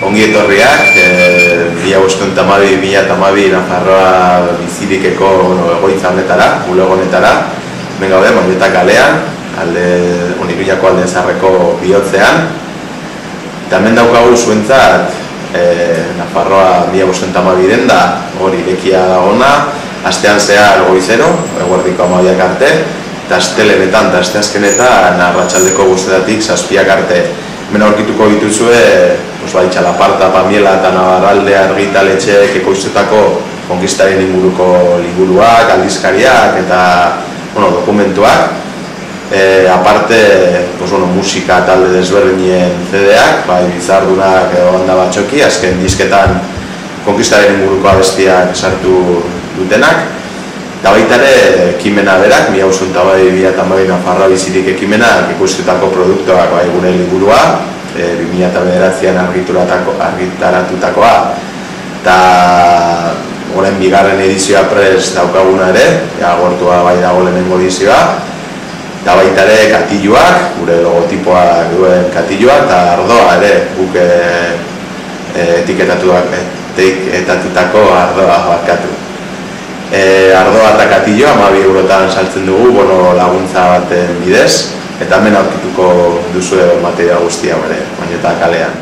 Ongi etorriak, 2012-2012 Nafarroa bizirikeko egoitza honetara, bulego honetara. Hemen gaude, Mondeta kalean, Iruñako alde zaharreko bihotzean. Eta hemen daukagu zuentzat Nafarroa 2012 denda, hori irekia dagona, astean zehar goizero, eguerdiko 12ak arte, eta astelenetan eta asteazkenetan arratsaldeko 7:00 7:00 arte. Hemen aurkituko dituzue Txalaparta, Pamiela eta Navarralde argitaletxeek ekoiztutako konkistaren inguruko liburuak, aldizkariak eta dokumentuak. Aparte, musika talde desberdinen CD-ak, bizardunak banda batxoki, azken disketan konkistaren inguruko abestiak sartu dutenak. Eta baita ere, ekimena berak, 2012-2012 Nafarroa bizirik ekimenak ekoiztutako produktuak gure liburua, 2009an argitaratutakoa, eta orain bigarren edizioa prest daukaguna ere, agortua bai dago lehenengo edizioa, eta baita ere katilloak, gure logotipoak duen katilloak, eta ardoa ere, guk etiketatutako ardoa barkatu. Ardoa eta katilloa 12 eurotan saltzen dugu, laguntza baten bidez, eta hemen aurkituko duzue material guztia bere, Mondeta kalean.